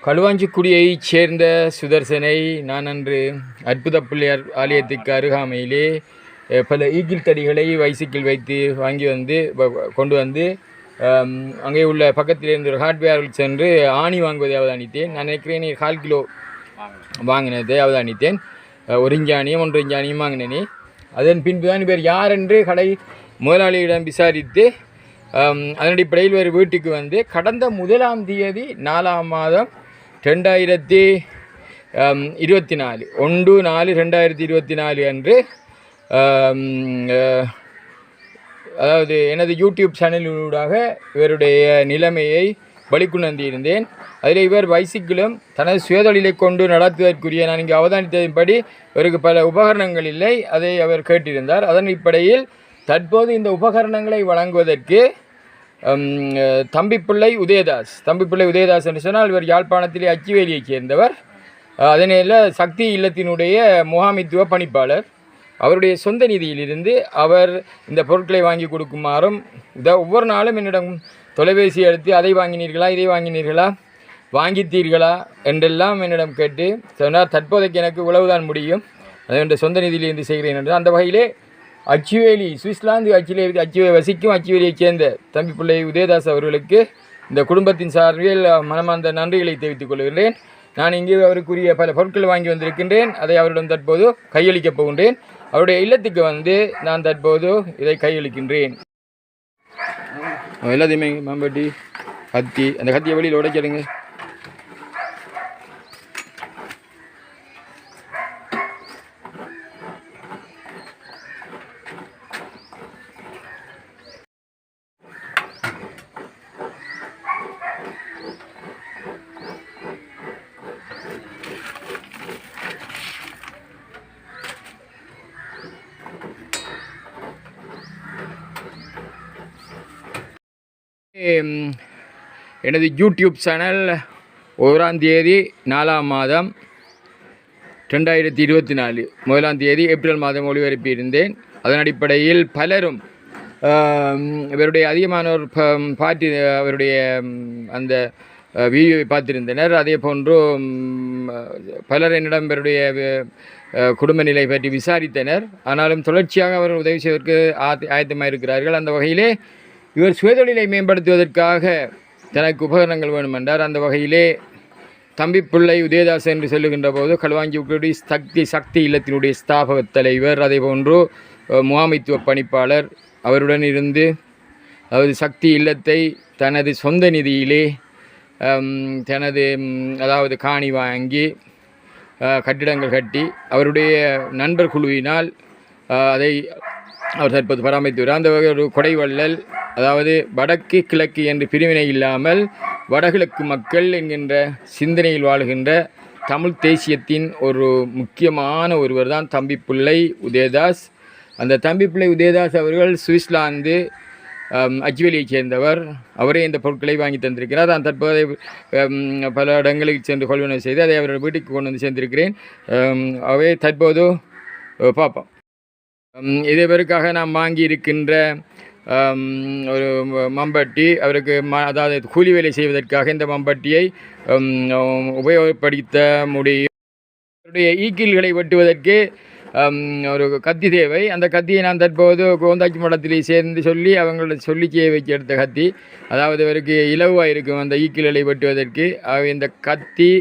களுவாஞ்சிக்குடியைச் சேர்ந்த சுதர்சனை நான் அன்று அற்புத பிள்ளையார் ஆலயத்துக்கு அருகாமையிலே பல ஈக்கிள் தடிகளை வைசிக்கில் வைத்து வாங்கி வந்து கொண்டு வந்து அங்கே உள்ள பக்கத்தில் இருந்த ஒரு ஹார்ட்வேரில் சென்று ஆணி வாங்குவதை அவதானித்தேன். நான் நினைக்கிறேன் 1/4 கிலோ வாங்கினதை அவதானித்தேன். 1 இஞ்சாணியும் 1 இஞ்சாணியும் வாங்கினேனே. அதன் பின்பு தான் இவர் யார் என்று கடை முதலாளியிடம் விசாரித்து அதன் அடிப்படையில் ஒரு வீட்டுக்கு வந்து கடந்த 1ஆம் தேதி 4ஆம் மாதம் 2024 1/4/2024 அன்று அதாவது எனது யூடியூப் சேனலினூடாக இவருடைய நிலைமையை வெளிக்கொண்டிருந்தேன். அதில் இவர் பைசிக்கிளும் தனது சுயதொழிலை கொண்டு நடத்துவதற்குரிய நான் இங்கே அவதானித்ததின்படி இவருக்கு பல உபகரணங்கள் இல்லை, அதை அவர் கேட்டிருந்தார். அதன் அடிப்படையில் தற்போது இந்த உபகரணங்களை வழங்குவதற்கு தம்பிப்பிள்ளை உதயதாஸ் என்று சொன்னால் இவர் யாழ்ப்பாணத்திலே அச்சுவேலியைச் சேர்ந்தவர். அதனால் சக்தி இல்லத்தினுடைய முகாமித்துவ பணிப்பாளர். அவருடைய சொந்த நிதியிலிருந்து அவர் இந்த பொருட்களை வாங்கி கொடுக்குமாறும் ஒவ்வொரு நாளும் என்னிடம் தொலைபேசி எடுத்து அதை வாங்கினீர்களா, இதை வாங்கினீர்களா, வாங்கித்தீர்களா என்றெல்லாம் என்னிடம் கேட்டு சொன்னார். தற்போதைக்கு எனக்கு உழவுதான் முடியும், அதை என்ற சொந்த நிதியிலிருந்து செய்கிறேன் என்று. அந்த வகையிலே அச்சுவேலி சுவிட்சர்லாந்து வசிக்கும் அச்சுவேலியைச் சேர்ந்த தம்பிப்பிள்ளை உதயதாஸ் அவர்களுக்கு இந்த குடும்பத்தின் சார்பில் மனமார்ந்த நன்றிகளை தெரிவித்துக் கொள்கிறேன். நான் இங்கே அவருக்குரிய பல பொருட்கள் வாங்கி வந்திருக்கின்றேன். அதை அவரிடம் தற்போது கையளிக்கப் போகின்றேன். அவருடைய இல்லத்துக்கு வந்து நான் தற்போது இதை கையளிக்கின்றேன். எல்லாத்தையுமே மாம்பட்டி கத்தி, அந்த கத்தியை வெளியில் உடைச்சிடுங்க. எனது யூடியூப் சேனல் 1ஆம் தேதி 4ஆம் மாதம் 2024 1ஆம் தேதி ஏப்ரல் மாதம் ஒளிபரப்பியிருந்தேன். அதன் அடிப்படையில் பலரும் இவருடைய அதிகமானோர் பார்த்து அவருடைய அந்த வீடியோவை பார்த்திருந்தனர். அதே போன்று பலர் என்னிடம் இவருடைய குடும்ப நிலை பற்றி விசாரித்தனர். ஆனாலும் தொடர்ச்சியாக அவர் உதவி செய்வதற்கு ஆயத்தமாக இருக்கிறார்கள். அந்த வகையிலே இவர் சுயதொழிலை மேம்படுத்துவதற்காக தனக்கு உபகரணங்கள் வேண்டுமென்றார். அந்த வகையிலே தம்பிப்பிள்ளை உதயதாஸ் என்று சொல்லுகின்ற போது களுவாஞ்சிக்குடி சக்தி இல்லத்தினுடைய ஸ்தாபக தலைவர், அதே போன்று முகாமைத்துவ பணிப்பாளர் அவருடன் இருந்து அதாவது சக்தி இல்லத்தை தனது சொந்த நிதியிலே தனது அதாவது காணி வாங்கி கட்டிடங்கள் கட்டி அவருடைய நண்பர் குழுவினால் அதை அவர் தற்போது பராமரித்து வருகிறார். அந்த வகை ஒரு கொடைவள்ளல், அதாவது வடக்கு கிழக்கு என்று பிரிவினை இல்லாமல் வடகிழக்கு மக்கள் என்கின்ற சிந்தனையில் வாழுகின்ற தமிழ் தேசியத்தின் ஒரு முக்கியமான ஒருவர் தான் தம்பிப்பிள்ளை உதயதாஸ். அந்த தம்பிப்பிள்ளை உதயதாஸ் அவர்கள் சுவிட்சர்லாந்து அச்சுவேலியைச் சேர்ந்தவர். அவரே இந்த பொருட்களை வாங்கி தந்திருக்கிறார். நான் தற்போது பல இடங்களுக்கு சென்று கொள்வனவு செய்து அதை அவருடைய வீட்டுக்கு கொண்டு வந்து சேர்ந்திருக்கிறேன். அவை தற்போது பார்ப்போம். இதே பேருக்காக நாம் வாங்கி இருக்கின்ற ஒரு மம்பட்டி அவருக்கு அதாவது கூலி வேலை செய்வதற்காக இந்த மம்பட்டியை உபயோகப்படுத்த முடியும். அவருடைய ஈக்கிள்களை வெட்டுவதற்கு ஒரு கத்தி தேவை. அந்த கத்தியை நான் தற்போது கோந்தாச்சி மடத்திலே சேர்ந்து சொல்லி அவங்களோட சொல்லிக்கையை வச்சு எடுத்த கத்தி, அதாவது அவருக்கு இலவாக இருக்கும் அந்த ஈக்கிள்களை வெட்டுவதற்கு. இந்த கத்தி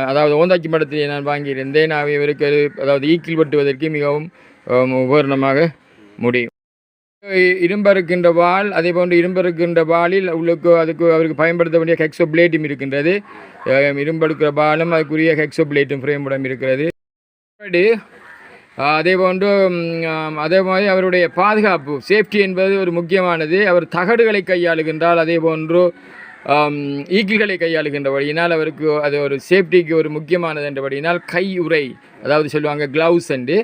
அதாவது ஓந்தாச்சி மடத்திலே நான் வாங்கியிருந்தேன். இவருக்கு அதாவது ஈக்கிள் வெட்டுவதற்கு மிகவும் உபகரணமாக முடியும். இரும்பறுக்கின்ற வாள், அதே போன்று இரும்பறுக்கின்ற வாளில் உள்ளுக்கு அதுக்கு அவருக்கு பயன்படுத்த வேண்டிய ஹெக்ஸோ பிளேட்டும் இருக்கின்றது. இரும்படுக்கிற வாளும் அதுக்குரிய ஹெக்ஸோ பிளேட்டும் ஃப்ரேமுடன் இருக்கிறது. அதே போன்று அதே மாதிரி அவருடைய பாதுகாப்பு சேஃப்டி என்பது ஒரு முக்கியமானது. அவர் தகடுகளை கையாளுகின்றால், அதே போன்று ஈக்கிள்களை கையாளுகின்றபடியினால் அவருக்கு அது ஒரு சேஃப்டிக்கு ஒரு முக்கியமானது என்றபடியினால் கை உறை, அதாவது சொல்லுவாங்க க்ளவுஸ் என்று,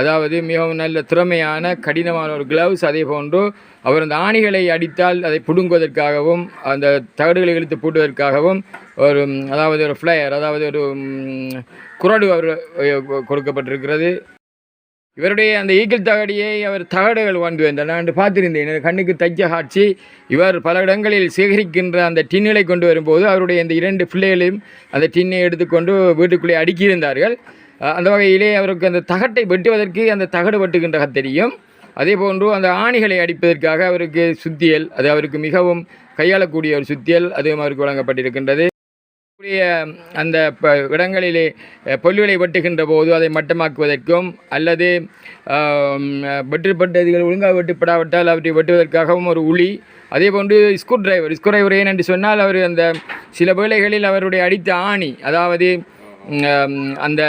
அதாவது மிகவும் நல்ல திறமையான கடினமான ஒரு க்ளவுஸ். அதே போன்று அவர் அந்த ஆணிகளை அடித்தால் அதை பிடுங்குவதற்காகவும் அந்த தகடுகளை இழுத்து பூட்டுவதற்காகவும் ஒரு அதாவது ஒரு ஃப்ளையர், அதாவது ஒரு குறடு அவர் கொடுக்கப்பட்டிருக்கிறது. இவருடைய அந்த ஈக்கிள் தகடியை அவர் தகடுகள் கொண்டு வந்தார். நான் பார்த்திருந்தேன், எனக்கு கண்ணுக்கு தச்ச காட்சி. இவர் பல இடங்களில் சேகரிக்கின்ற அந்த டின்னுகளை கொண்டு வரும்போது அவருடைய இந்த 2 பிள்ளைகளையும் அந்த டின்னை எடுத்துக்கொண்டு வீட்டுக்குள்ளே அடுக்கியிருந்தார்கள். அந்த வகையிலே அவருக்கு அந்த தகட்டை வெட்டுவதற்கு அந்த தகடு வெட்டுகின்ற தெரியும். அதே போன்று அந்த ஆணிகளை அடிப்பதற்காக அவருக்கு சுத்தியல், அது அவருக்கு மிகவும் கையாளக்கூடிய ஒரு சுத்தியல் அதுவும் அவருக்கு வழங்கப்பட்டிருக்கின்றது. அந்த இடங்களிலே பொல்லுகளை வெட்டுகின்ற போது அதை மட்டமாக்குவதற்கும் அல்லது வெட்டுப்பட்டதுகள் ஒழுங்காக வெட்டுப்படாவிட்டால் அவற்றை வெட்டுவதற்காகவும் ஒரு உளி, அதே போன்று ஸ்க்ரூ டிரைவர் ஏன் என்று சொன்னால் அவர் அந்த சில வேளைகளில் அவருடைய அடித்த ஆணி, அதாவது அந்த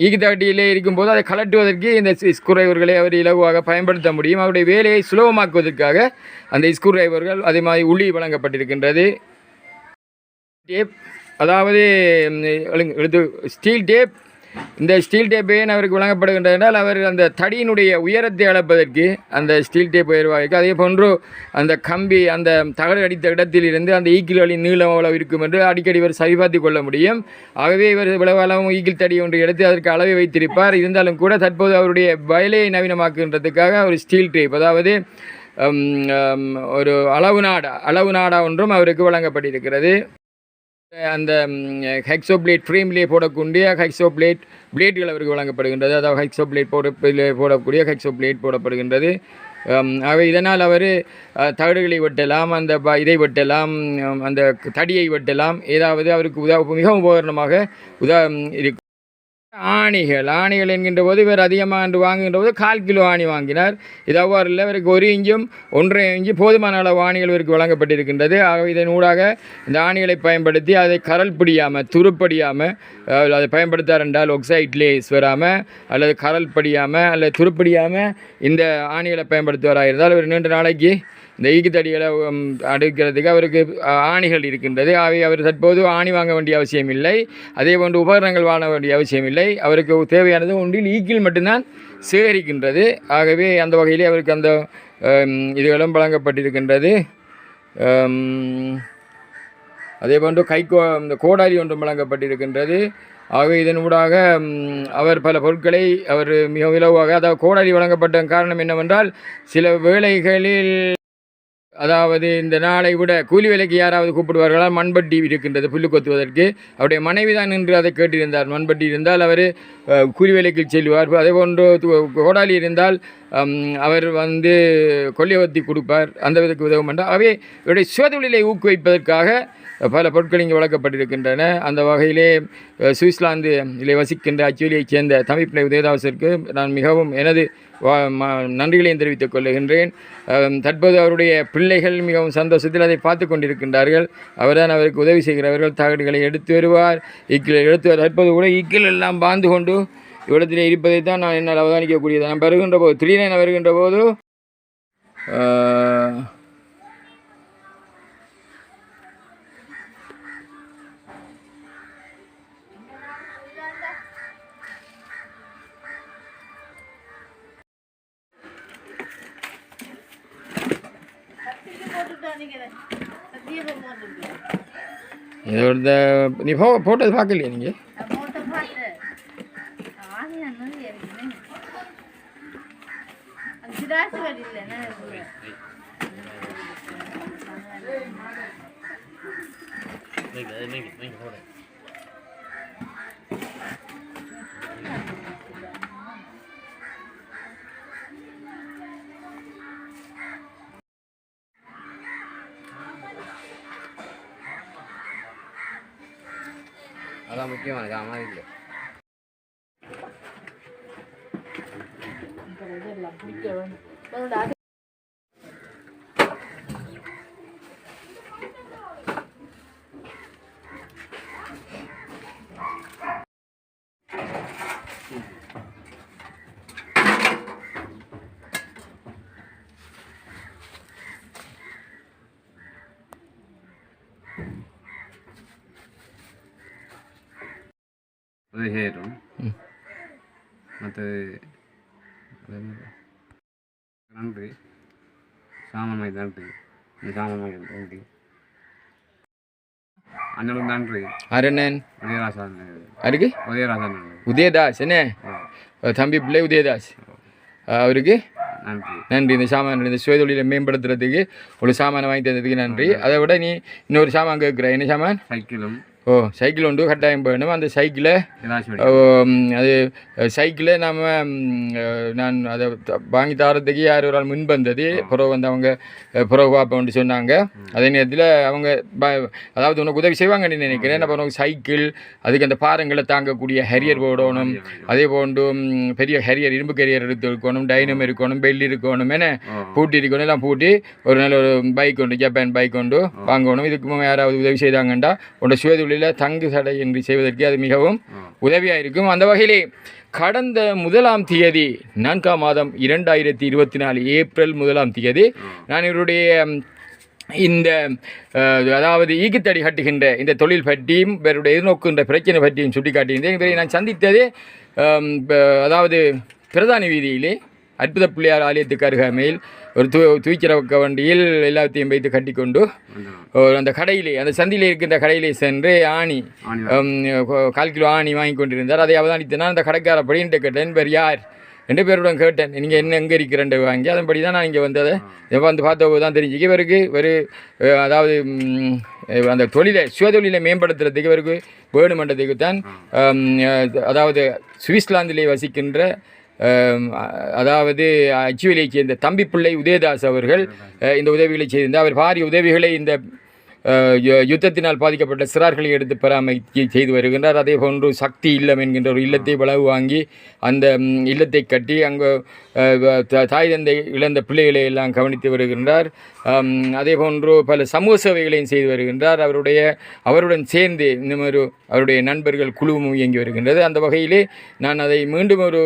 ஈக்குத்தகட்டியிலே இருக்கும்போது அதை கலட்டுவதற்கு இந்த ஸ்க்ரூ டிரைவர்களை அவர் இலகுவாக பயன்படுத்த முடியும். அவருடைய வேலையை சுலபமாக்குவதற்காக அந்த ஸ்க்ரூ டிரைவர்கள் அதே மாதிரி உளி வழங்கப்பட்டிருக்கின்றது. டேப், அதாவது ஸ்டீல் டேப். இந்த ஸ்டீல் டேப் ஏன் அவருக்கு வழங்கப்படுகின்றது என்றால் அவர் அந்த தடியினுடைய உயரத்தை அளப்பதற்கு அந்த ஸ்டீல் டேப் உயர்வாக, அதே போன்று அந்த கம்பி அந்த தகடு அடித்த இடத்திலிருந்து அந்த ஈக்கிள்களின் நீளம் அவ்வளவு இருக்கும் என்று அடிக்கடி இவர் சரிபார்த்து கொள்ள முடியும். ஆகவே இவர் இவ்வளவு ஈக்கிள் தடி ஒன்று எடுத்து அதற்கு அளவை வைத்திருப்பார். இருந்தாலும் கூட தற்போது அவருடைய வயலையை நவீனமாக்குகின்றதுக்காக ஒரு ஸ்டீல் டேப், அதாவது ஒரு அளவு நாடா ஒன்றும் அவருக்கு வழங்கப்பட்டிருக்கிறது. அந்த ஹெக்ஸோ பிளேட் ஃப்ரேம்லேயே போடக்கூடிய ஹெக்ஸோ பிளேட்கள் அவருக்கு வழங்கப்படுகின்றது. அதாவது ஹெக்ஸோ பிளேட் போடக்கூடிய ஹெக்ஸோ பிளேட் போடப்படுகின்றது. ஆகவே இதனால் அவர் தகடுகளை வெட்டலாம், அந்த இதை வெட்டலாம், அந்த தடியை வெட்டலாம். ஏதாவது அவருக்கு மிகவும் உபகரணமாக இருக்கும். ஆணிகள் என்கின்ற போது இவர் அதிகமாக என்று வாங்குகின்ற போது 1/4 கிலோ ஆணி வாங்கினார். இது அவ்வாறு இல்லை, இவருக்கு 1 இன்ச்சும் 1.5 இன்ச்சு போதுமான அளவு ஆணிகள் இவருக்கு வழங்கப்பட்டிருக்கின்றது. ஆகவே இதன் ஊடாக இந்த ஆணிகளை பயன்படுத்தி அதை கரல் பிடியாமல் துருப்படியாமல் அதை பயன்படுத்தார் என்றால் ஒக்சைட் லேஸ் வராமல் அல்லது கரல் படியாமல் அல்லது துருப்படியாமல் இந்த ஆணிகளை பயன்படுத்துவராக இருந்தால் ஒரு 2 நாளைக்கு இந்த ஈக்குத்தடிகளை அடுக்கிறதுக்கு அவருக்கு ஆணிகள் இருக்கின்றது. ஆகவே அவர் தற்போது ஆணி வாங்க வேண்டிய அவசியம் இல்லை, அதே போன்று உபகரணங்கள் வாங்க வேண்டிய அவசியம் இல்லை. அவருக்கு தேவையானது ஒன்றில் ஈக்கிள் மட்டும்தான் சேகரிக்கின்றது. ஆகவே அந்த வகையிலே அவருக்கு அந்த இதுகளும் வழங்கப்பட்டிருக்கின்றது. அதே போன்று இந்த கோடாரி ஒன்றும் வழங்கப்பட்டிருக்கின்றது. ஆகவே இதன் ஊடாக அவர் பல பொருட்களை அவர் மிக இலவாக, அதாவது கோடாரி வழங்கப்பட்ட காரணம் என்னவென்றால் சில வேளைகளில், அதாவது இந்த நாளை விட கூலி வேலைக்கு யாராவது கூப்பிடுவார்களால் மண்பட்டி இருக்கின்றது புல்லு கொத்துவதற்கு. அவருடைய மனைவி தான் நின்று அதை கேட்டிருந்தார். மண்பட்டி இருந்தால் அவர் கூலி வேலைக்கு செல்வார். அதே போன்று கோடாலி இருந்தால் அவர் கொல்லைவத்தி கொடுப்பார். அந்த விதத்துக்கு உதவும் என்றால் அவை இவருடைய சுயதொழிலை ஊக்குவிப்பதற்காக பல பொருட்கள் இங்கே வழங்கப்பட்டிருக்கின்றன. அந்த வகையிலே சுவிட்சர்லாந்திலே வசிக்கின்ற அச்சுவலியைச் சேர்ந்த தமிழ்பிள்ளை உதயதாசருக்கு நான் மிகவும் எனது நன்றிகளையும் தெரிவித்துக் கொள்ளுகின்றேன். தற்போது அவருடைய பிள்ளைகள் மிகவும் சந்தோஷத்தில் அதை பார்த்து கொண்டிருக்கின்றார்கள். அவர்தான் அவருக்கு உதவி செய்கிறவர்கள். தகடுகளை எடுத்து வருவார், தற்போது கூட ஈக்கிள் எல்லாம் பாந்து கொண்டு இவ்விடத்திலே இருப்பதை தான் நான் என்னால் அவதானிக்கக்கூடியது. நான் வருகின்ற போது திடீரென வருகின்ற போது இதோட நீ போட்டது பார்க்கலையா நீங்கள்? அதான் முக்கியமானது. ஆனால் இல்லை ಅದು ಹೇರು ಮತ್ತು நன்றி சாமமாய் நன்றி சாமமாய் நன்றி அண்ணனுக்கு நன்றி. அரணன் உதயராசா அதுக்கு உதயராசா உதயதாஸ் என்ன தம்பி பிள்ளை உதயதாஸ் அவருக்கு நன்றி. நன்றி. இந்த சாமான் இந்த சுயதொழிலை மேம்படுத்துறதுக்கு ஒரு சாமானை வாங்கி தந்ததுக்கு நன்றி. அதை விட நீ இன்னொரு சாமான் கேட்குற என்ன சாமான்? சைக்கிளும். சைக்கிள் உண்டு கட்டாயம் போகணும். அந்த சைக்கிளை அது சைக்கிளை நான் அதை வாங்கி தரத்துக்கு யார் ஒரு ஆள் முன் வந்தது. பிறகு வந்து அவங்க பிறகு பார்ப்போம்னு சொன்னாங்க. அதே நேரத்தில் அவங்க அதாவது உனக்கு உதவி செய்வாங்கன்னு நினைக்கிறேன். அப்போ உனக்கு சைக்கிள் அதுக்கு அந்த பாரங்களை தாங்கக்கூடிய ஹெரியர் போடணும். அதே போன்று பெரிய ஹெரியர் இரும்பு கரியர் எடுத்து இருக்கணும், டைனம் இருக்கணும், பெல் இருக்கணும், என்ன பூட்டி இருக்கணும். எல்லாம் பூட்டி ஒரு நல்ல ஒரு பைக் உண்டு, ஜப்பான் பைக் உண்டு வாங்கணும். இதுக்கு யாராவது உதவி செய்தாங்கண்டா உன்னோட சுயதொழில் தங்கு சடை என்று செய்வதற்கு அது மிகவும் உதவியாக இருக்கும். அந்த வகையிலே கடந்த 1ஆம் தேதி 4ஆம் மாதம் 2024 ஏப்ரல் 1ஆம் தேதி நான் இவருடைய இந்த அதாவது ஈக்குத்தடி கட்டுகின்ற இந்த தொழில் பற்றியும் இவருடைய எதிர்நோக்குகின்ற பிரச்சனை பற்றியும் சுட்டிக்காட்டியிருந்தேன். இவரை நான் சந்தித்தது அதாவது பிரதான வீதியிலே அற்புத பிள்ளையார் ஆலயத்துக்கு அருகாமையில் ஒரு துவிச்சிறக்க வண்டியில் எல்லாத்தையும் வைத்து கட்டிக்கொண்டு அந்த கடையிலே அந்த சந்தியில் இருக்கின்ற கடையிலே சென்று ஆணி 1/4 கிலோ ஆணி வாங்கி கொண்டிருந்தார். அதை அவதானித்தனால் அந்த கடைக்கார படின்ட்டு கேட்டேன், பேர் யார் ரெண்டு பேருடன் கேட்டேன், நீங்கள் என்ன எங்கே இருக்கிறேன் வாங்கி. அதன்படி தான் நான் இங்கே வந்ததை வந்து பார்த்தபோது தான் தெரிஞ்சுக்க இவருக்கு அதாவது அந்த சுயதொழிலை மேம்படுத்துறதுக்கு இவருக்கு வேணுமன்றதுக்கு தான் அதாவது சுவிட்சர்லாந்திலே வசிக்கின்ற அதாவது அச்சுவேலியைச் சேர்ந்த தம்பி பிள்ளை உதயதாஸ் அவர்கள் இந்த உதவிகளை செய்திருந்தார். அவர் பாரிய உதவிகளை இந்த யுத்தத்தினால் பாதிக்கப்பட்ட சிறார்களை எடுத்து பராமரித்து செய்து வருகின்றார். அதே போன்று சக்தி இல்லம் என்கின்ற ஒரு இல்லத்தை வளவு வாங்கி அந்த இல்லத்தை கட்டி அங்கே தாய் தந்தை இழந்த பிள்ளைகளை எல்லாம் கவனித்து வருகின்றார். அதே போன்று பல சமூக சேவைகளையும் செய்து வருகின்றார். அவருடன் சேர்ந்து இந்த மாதிரி அவருடைய நண்பர்கள் குழுவும் இயங்கி வருகின்றது. அந்த வகையிலே நான் அதை மீண்டும் ஒரு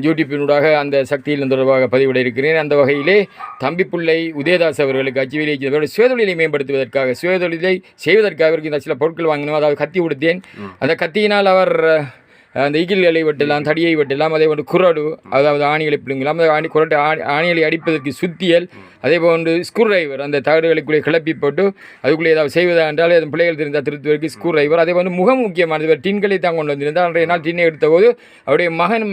யூடியூப்பினூடாக அந்த சக்தியில் தொடர்பாக பதிவிட இருக்கிறேன். அந்த வகையிலே தம்பி பிள்ளை உதயதாஸ் அவர்களுக்கு அச்சுவேலியை சுயதொழிலை மேம்படுத்துவதற்காக சுயதொழிலை செய்வதற்காக அவருக்கு இந்த சில பொருட்கள் வாங்கினோம். அதாவது கத்தி கொடுத்தேன். அந்த கத்தியினால் அவர் அந்த ஈகிள்களை வெட்டலாம், தடியை வெட்டலாம். அதே போன்று குரடு அதாவது ஆணிகளை பிடுங்கலாம். அந்த ஆணிகளை அடிப்பதற்கு சுத்தியல், அதே போன்று ஸ்க்ரூ டிரைவர் அந்த தகடுகளுக்குள்ளே கிளப்பி போட்டு அதுக்குள்ளே ஏதாவது செய்வதா என்றால் அது பிள்ளைகள் தெரிந்தால் திருத்துவதற்கு ஸ்க்ரூ டிரைவர். அதே போன்று முகம் முக்கியமானது டின்களை தான் கொண்டு வந்திருந்தால் அன்றைய நாள் டின்னை எடுத்தபோது அவருடைய மகன்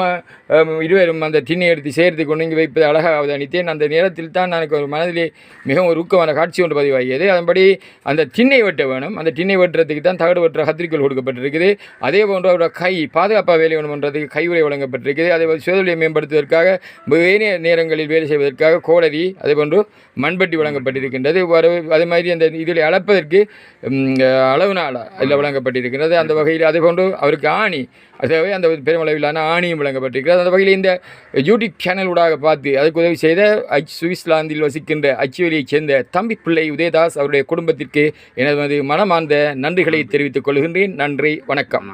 இருவரும் அந்த டின்னை எடுத்து சேர்த்து கொண்டு இங்கே வைப்பது அழகாக அவதானித்தேன். அந்த நேரத்தில் தான் எனக்கு ஒரு மனதிலே மிகவும் ஒரு ஊக்கமான காட்சி ஒன்று பதிவாகியது. அதன்படி அந்த டின்னை வெட்ட வேணும். அந்த டின்னை வெட்டுறதுக்கு தான் தகடு வெட்டுற கத்திரிக்கோள் கொடுக்கப்பட்டிருக்குது. அதே போன்று அவரோட கை பாதுகாப்பாக வேலை ஒன்று பண்ணுறதுக்கு கையுறை வழங்கப்பட்டிருக்கிறது. அதே போல் சுயதொழிலை மேம்படுத்துவதற்காக வேறு நேரங்களில் வேலை செய்வதற்காக கோடரி அதே போன்று மண்பட்டி வழங்கப்பட்டிருக்கின்றது. அதே மாதிரி அந்த இதில் அளப்பதற்கு அளவு நாள் அதில் வழங்கப்பட்டிருக்கின்றது. அந்த வகையில் அதே போன்று அவருக்கு ஆணி அதாவது அந்த பெருமளவிலான ஆணியும் வழங்கப்பட்டிருக்கிறது. அந்த வகையில் இந்த யூடியூப் சேனலூடாக பார்த்து அதுக்கு உதவி செய்த சுவிட்சர்லாந்தில் வசிக்கின்ற அச்சுவேலியைச் சேர்ந்த தம்பி பிள்ளை உதயதாஸ் அவருடைய குடும்பத்திற்கு எனது மனமார்ந்த நன்றிகளை தெரிவித்துக் கொள்கின்றேன். நன்றி, வணக்கம்.